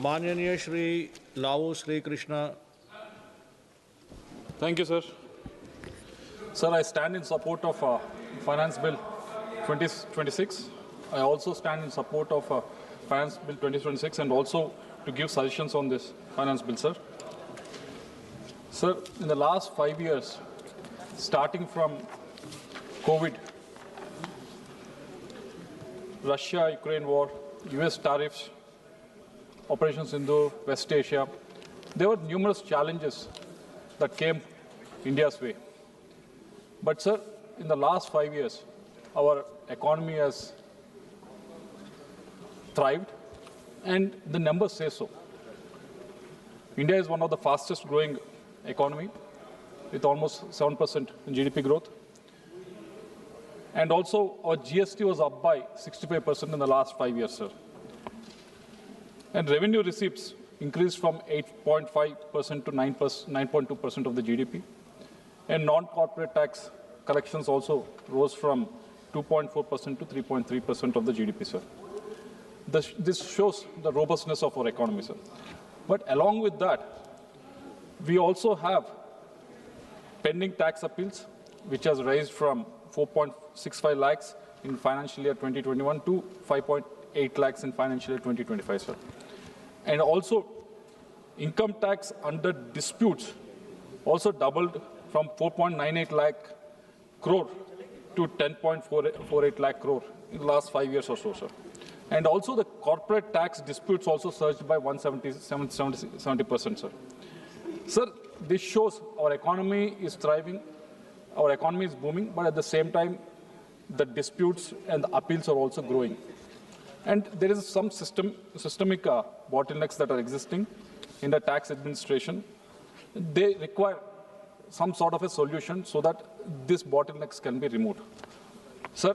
माननीय श्री लावू Shri Krishna. Thank you, sir. Sir, I stand in support of Finance Bill 2026. I also stand in support of Finance Bill 2026 and also to give suggestions on this Finance Bill, sir. Sir, in the last 5 years, starting from COVID, Russia-Ukraine war, US tariffs, Operation Sindoor, West Asia, there were numerous challenges that came India's way. But sir, in the last 5 years, our economy has thrived, and the numbers say so. India is one of the fastest growing economy with almost 7% in GDP growth. And also our GST was up by 65% in the last 5 years, sir. And revenue receipts increased from 8.5% to 9.2% of the GDP. And non-corporate tax collections also rose from 2.4% to 3.3% of the GDP, sir. This shows the robustness of our economy, sir. But along with that, we also have pending tax appeals, which has raised from 4.65 lakhs in financial year 2021 to 5.8 lakhs in financial year 2025, sir. And also, income tax under disputes also doubled from 4.98 lakh crore to 10.48 lakh crore in the last 5 years or so, sir. And also the corporate tax disputes also surged by 70%, sir. Sir, this shows our economy is thriving, our economy is booming, but at the same time, the disputes and the appeals are also growing. And there is some systemic bottlenecks that are existing in the tax administration. They require some sort of a solution so that these bottlenecks can be removed. Sir,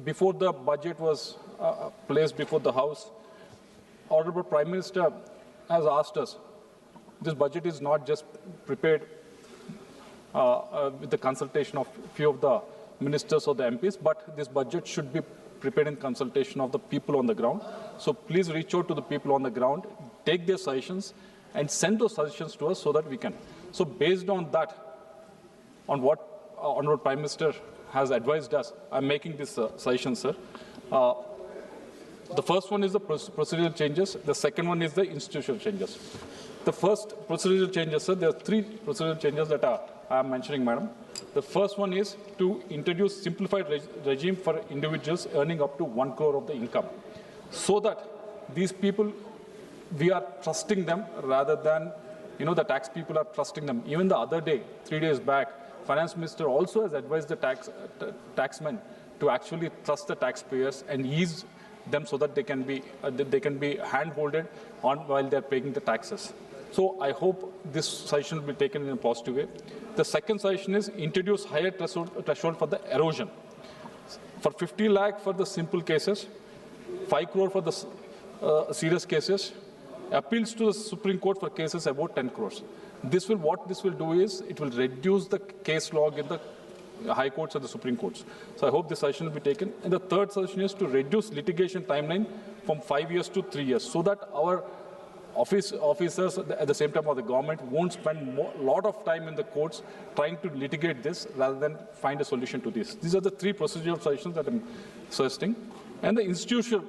before the budget was placed before the House, Honorable Prime Minister has asked us, this budget is not just prepared with the consultation of few of the ministers or the MPs, but this budget should be prepared in consultation of the people on the ground. So please reach out to the people on the ground, take their suggestions, and send those suggestions to us so that we can. So based on that, on what Honorable Prime Minister has advised us, I'm making this suggestion, sir. The first one is the procedural changes. The second one is the institutional changes. The first procedural changes, sir, there are 3 procedural changes that I am mentioning, madam. The first one is to introduce simplified regime for individuals earning up to 1 crore of the income, so that these people, we are trusting them rather than, the tax people are trusting them. Even the other day, 3 days back, Finance Minister also has advised the taxmen to actually trust the taxpayers and ease them so that they can be hand-holded on while they're paying the taxes. So I hope this suggestion will be taken in a positive way. The second suggestion is introduce higher threshold for the erosion. For 50 lakh for the simple cases, 5 crore for the serious cases, appeals to the Supreme Court for cases about 10 crores. What this will do is, it will reduce the case log in the High Courts and the Supreme Courts. So I hope this suggestion will be taken. And the third suggestion is to reduce litigation timeline from 5 years to 3 years, so that our officers at the same time of the government won't spend a lot of time in the courts trying to litigate this rather than find a solution to this. These are the 3 procedural suggestions that I'm suggesting. And the institutional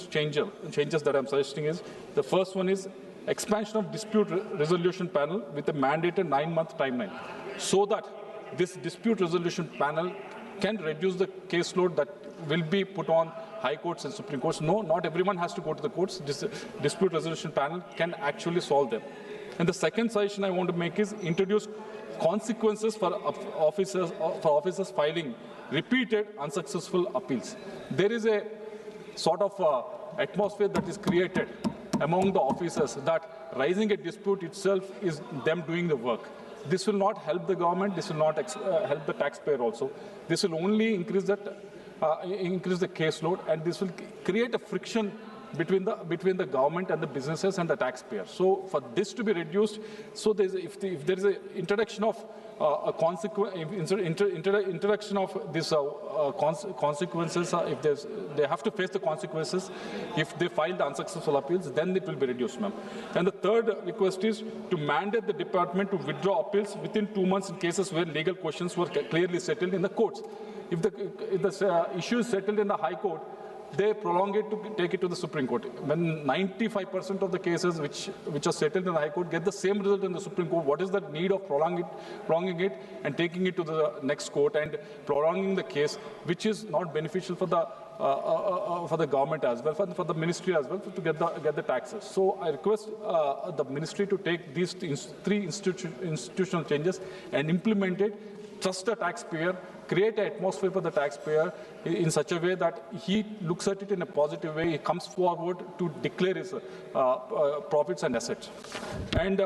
changes that I'm suggesting is, the first one is expansion of dispute resolution panel with a mandated 9-month timeline, so that this dispute resolution panel can reduce the caseload that will be put on High Courts and Supreme Courts. No, not everyone has to go to the courts. This dispute resolution panel can actually solve them. And the second suggestion I want to make is introduce consequences for officers filing repeated unsuccessful appeals. There is a sort of atmosphere that is created among the officers that raising a dispute itself is them doing the work. This will not help the government. This will not help the taxpayer also. This will only increase the caseload, and this will create a friction between the government and the businesses and the taxpayer. So for this to be reduced, so if there is an introduction of introduction of these consequences, if they have to face the consequences if they file the unsuccessful appeals, then it will be reduced, ma'am. And the third request is to mandate the department to withdraw appeals within 2 months in cases where legal questions were clearly settled in the courts. If the issue is settled in the High Court, they prolong it to take it to the Supreme Court. When 95% of the cases which are settled in the High Court get the same result in the Supreme Court, what is the need of prolonging it and taking it to the next court and prolonging the case, which is not beneficial for the government as well, for the ministry as well, to get the taxes. So I request the ministry to take these three institutional changes and implement it. Trust the taxpayer, create an atmosphere for the taxpayer in such a way that he looks at it in a positive way, he comes forward to declare his profits and assets. And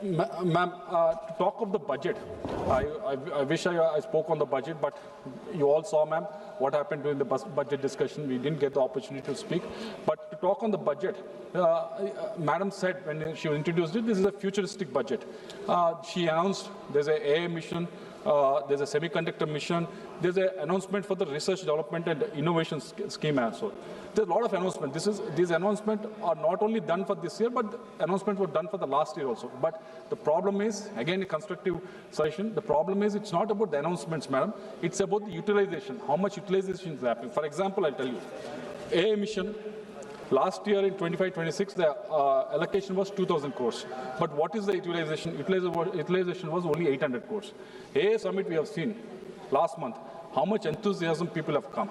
ma'am, to talk of the budget, I wish I spoke on the budget, but you all saw, ma'am, what happened during the budget discussion. We didn't get the opportunity to speak. But to talk on the budget, Madam said when she introduced it, this is a futuristic budget. She announced there's an AI mission, there's a semiconductor mission, there's an announcement for the research, development and innovation scheme also. There's a lot of announcements. These announcements are not only done for this year, but announcements were done for the last year also. But the problem is, again, a constructive session, the problem is it's not about the announcements, madam. It's about the utilization, how much utilization is happening. For example, I'll tell you, AA mission, last year in 25-26, the allocation was 2,000 crores. But what is the utilization? Utilization was only 800 crores. AA summit we have seen last month, how much enthusiasm people have come.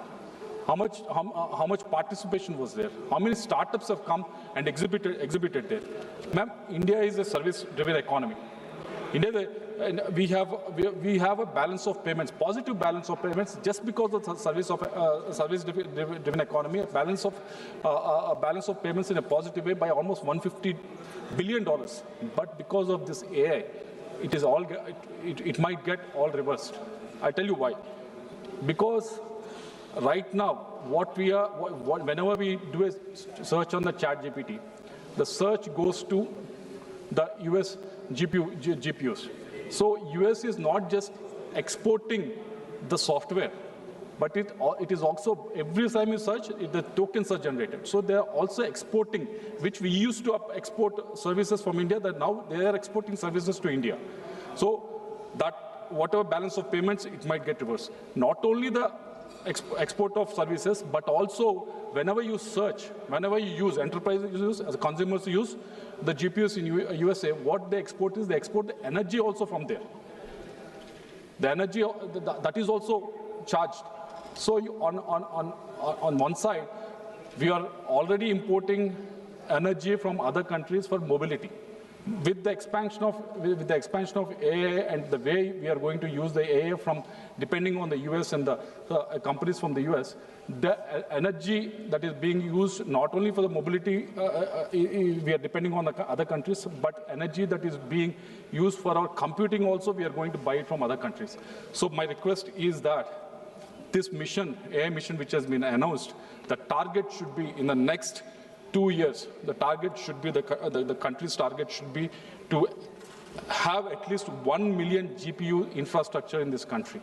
How much participation was there? How many startups have come and exhibited there? Ma'am, India is a service-driven economy. India, we have a balance of payments, positive balance of payments, just because of the service-driven economy, a balance of payments in a positive way by almost $150 billion. But because of this AI, it might get all reversed. I'll tell you why. Because right now, whenever we do a search on the ChatGPT, the search goes to the US GPUs. So US is not just exporting the software, but it is also, every time you search, the tokens are generated. So they are also exporting, which we used to export services from India, that now they are exporting services to India. So that whatever balance of payments, it might get reversed. Not only the export of services, but also whenever you search, whenever you use, enterprises use, as consumers use, the GPUs in USA, what they export is they export the energy also from there. The energy that is also charged. So on one side, we are already importing energy from other countries for mobility. With the expansion of AI and the way we are going to use the AI from depending on the US and the companies from the US, the energy that is being used not only for the mobility, we are depending on the other countries, but energy that is being used for our computing also, we are going to buy it from other countries. So my request is that this mission, AI mission which has been announced, the target should be in the next 2 years, the target should be, the country's target should be to have at least 1 million GPU infrastructure in this country.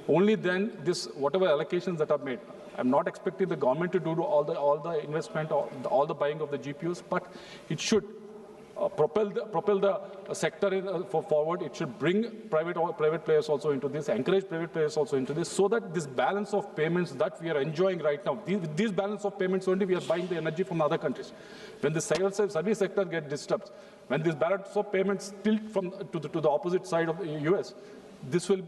Only then whatever allocations that are made, I'm not expecting the government to do all the investment, all the buying of the GPUs, but it should propel the sector forward. It should bring private players also into this, encourage private players also into this, so that this balance of payments that we are enjoying right now, these balance of payments only, we are buying the energy from other countries. When the service sector gets disturbed, when this balance of payments tilt to the opposite side of the US, this will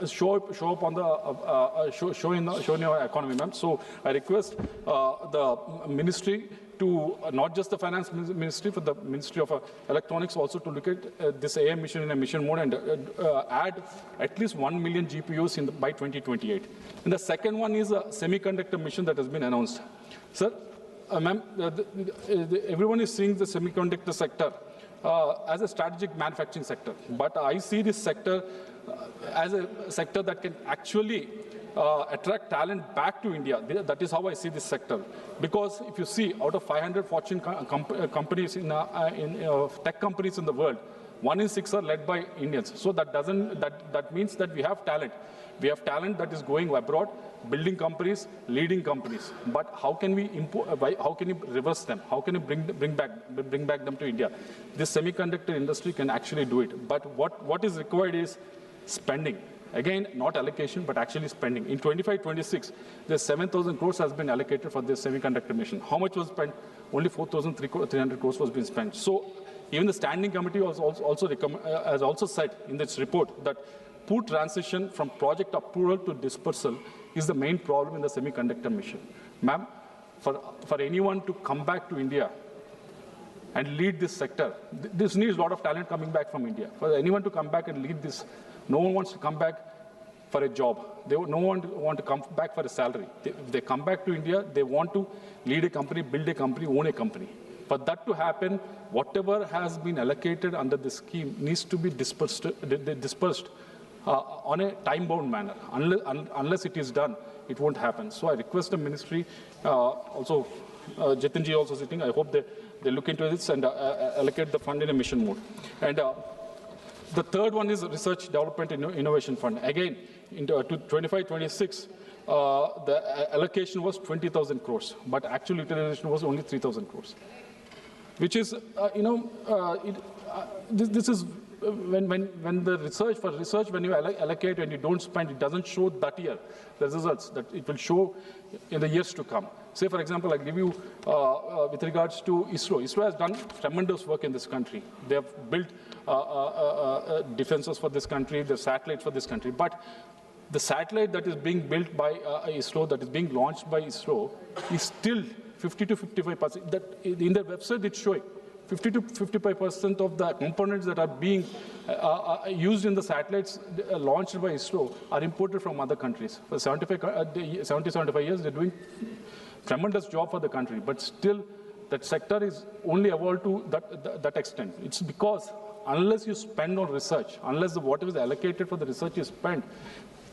show up on the show in your economy, ma'am. So I request the ministry to not just the finance ministry, but the Ministry of Electronics also to look at this AI mission in a mission mode and add at least 1 million GPUs by 2028. And the second one is a semiconductor mission that has been announced. Sir, ma'am, everyone is seeing the semiconductor sector as a strategic manufacturing sector, but I see this sector as a sector that can actually attract talent back to India. That is how I see this sector. Because if you see, out of 500 Fortune companies, tech companies in the world, 1 in 6 are led by Indians. So that means that we have talent. We have talent that is going abroad, building companies, leading companies. But how can we how can you reverse them? How can you bring back them to India? This semiconductor industry can actually do it. But what is required is spending. Again, not allocation, but actually spending. In 25-26, the 7,000 crores has been allocated for this semiconductor mission. How much was spent? Only 4,300 crores was being spent. So even the standing committee has also said in this report that poor transition from project approval to dispersal is the main problem in the semiconductor mission. Ma'am, for anyone to come back to India and lead this sector, this needs a lot of talent coming back from India. For anyone to come back and lead this, no one wants to come back for a job. No one wants to come back for a salary. If they come back to India, they want to lead a company, build a company, own a company. For that to happen, whatever has been allocated under this scheme needs to be dispersed on a time-bound manner. Unless it is done, it won't happen. So I request the ministry, also Jatinji also sitting, I hope they look into this and allocate the fund in a mission mode. And the third one is Research Development Innovation Fund. Again, in 25-26, the allocation was 20,000 crores, but actual utilization was only 3,000 crores, which is, this is when the research, when you allocate and you don't spend, it doesn't show that year the results that it will show in the years to come. Say, for example, I give you with regards to ISRO. ISRO has done tremendous work in this country. They have built defenses for this country, the satellites for this country. But the satellite that is being built by ISRO, that is being launched by ISRO, is still 50 to 55%. That in their website, it's showing 50 to 55% of the components that are being used in the satellites launched by ISRO are imported from other countries. For 75 years, they're doing tremendous job for the country, but still that sector is only evolved to that extent. It's because unless you spend on research, unless whatever is allocated for the research is spent,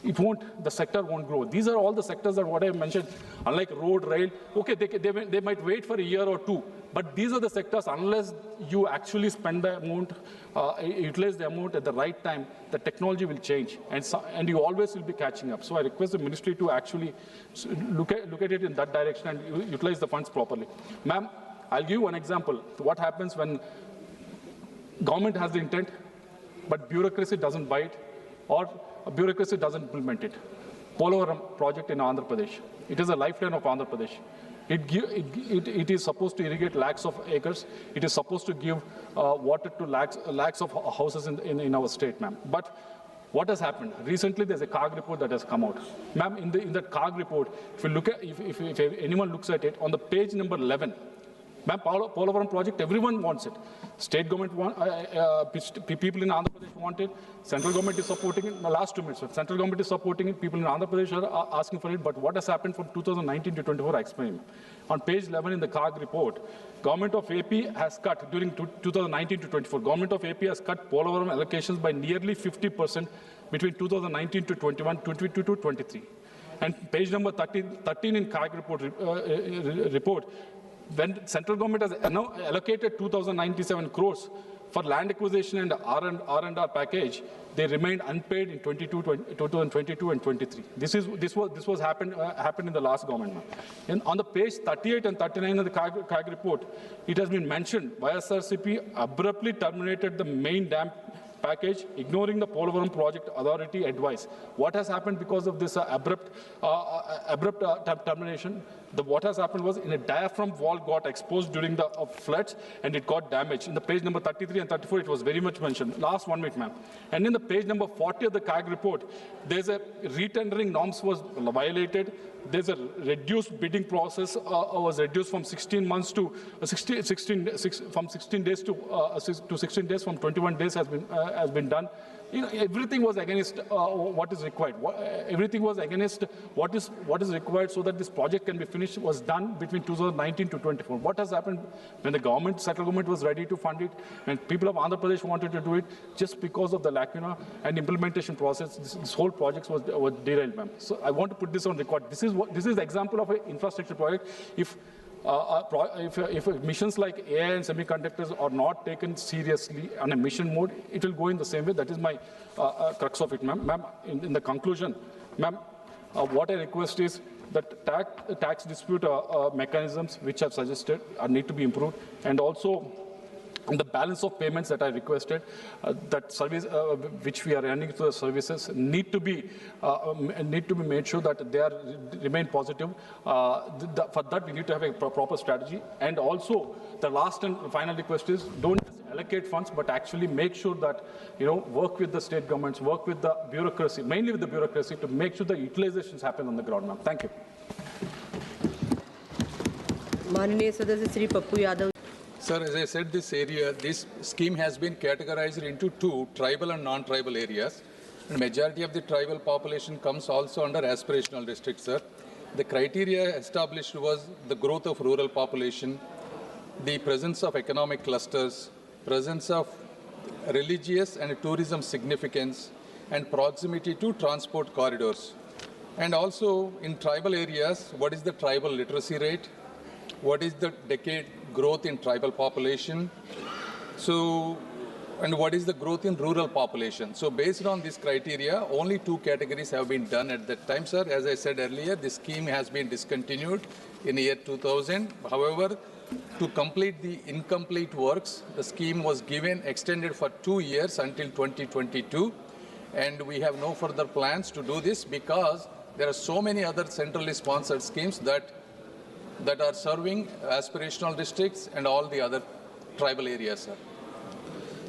the sector won't grow. These are all the sectors that what I mentioned, unlike road, rail, okay, they might wait for a year or two, but these are the sectors, unless you actually spend the amount, utilize the amount at the right time, the technology will change, and you always will be catching up. So I request the ministry to actually look at it in that direction and utilize the funds properly. Ma'am, I'll give you one example. What happens when government has the intent, but bureaucracy doesn't buy it, or bureaucracy doesn't implement it. Polavaram project in Andhra Pradesh. It is a lifeline of Andhra Pradesh. It is supposed to irrigate lakhs of acres. It is supposed to give water to lakhs of houses in our state, ma'am. But what has happened? Recently, there's a CAG report that has come out. Ma'am, in that CAG report, if you look at, if anyone looks at it, on the page number 11, ma'am, Polavaram project, everyone wants it. State government people in Andhra Pradesh want it. Central government is supporting it. The last 2 minutes, central government is supporting it. People in Andhra Pradesh are asking for it. But what has happened from 2019 to 24, I explain. On page 11 in the CAG report, government of AP has cut during 2019 to 24. Government of AP has cut Polavaram allocations by nearly 50% between 2019 to 21, 22 to 23. And page number 13 in CAG report, when central government has allocated 2,097 crores for land acquisition and R&R package, they remained unpaid in 2022 and 23. This was happened in the last government. And on the page 38 and 39 of the CAG report, it has been mentioned YSRCP abruptly terminated the main dam package, ignoring the Polavaram Project Authority advice. What has happened because of this abrupt termination? What has happened was in a diaphragm wall got exposed during the floods and it got damaged. In the page number 33 and 34, it was very much mentioned. Last 1 minute, ma'am. And in the page number 40 of the CAG report, there's a retendering norms was violated. There's a reduced bidding process was reduced from 16 months to 16 days to 16 days, from 21 days has been done. Everything was against what is required. Everything was against what is required so that this project can be finished was done between 2019 to 24. What has happened when the central government was ready to fund it, and people of Andhra Pradesh wanted to do it, just because of the lacuna and implementation process, this whole project was derailed, ma'am. So I want to put this on record. This is the example of an infrastructure project. If if missions like AI and semiconductors are not taken seriously on a mission mode, it will go in the same way. That is my crux of it, ma'am. Ma'am, in the conclusion, ma'am, what I request is that tax dispute mechanisms which I've suggested need to be improved, and also the balance of payments that I requested, that service which we are earning to the services need to be made sure that they remain positive. For that, we need to have a proper strategy. And also, the last and final request is don't just allocate funds, but actually make sure that work with the state governments, work with the bureaucracy, mainly with the bureaucracy, to make sure the utilizations happen on the ground, ma'am. Thank you. माननीय सदस्य Shri Pappu Yadav. Sir, as I said, this scheme has been categorized into two, tribal and non-tribal areas. And majority of the tribal population comes also under aspirational districts, sir. The criteria established was the growth of rural population, the presence of economic clusters, presence of religious and tourism significance, and proximity to transport corridors. And also in tribal areas, what is the tribal literacy rate? What is the decade growth in tribal population? And what is the growth in rural population? So based on this criteria, only two categories have been done at that time, sir. As I said earlier, the scheme has been discontinued in the year 2000. However, to complete the incomplete works, the scheme was extended for 2 years until 2022. And we have no further plans to do this because there are so many other centrally sponsored schemes that are serving aspirational districts and all the other tribal areas, sir.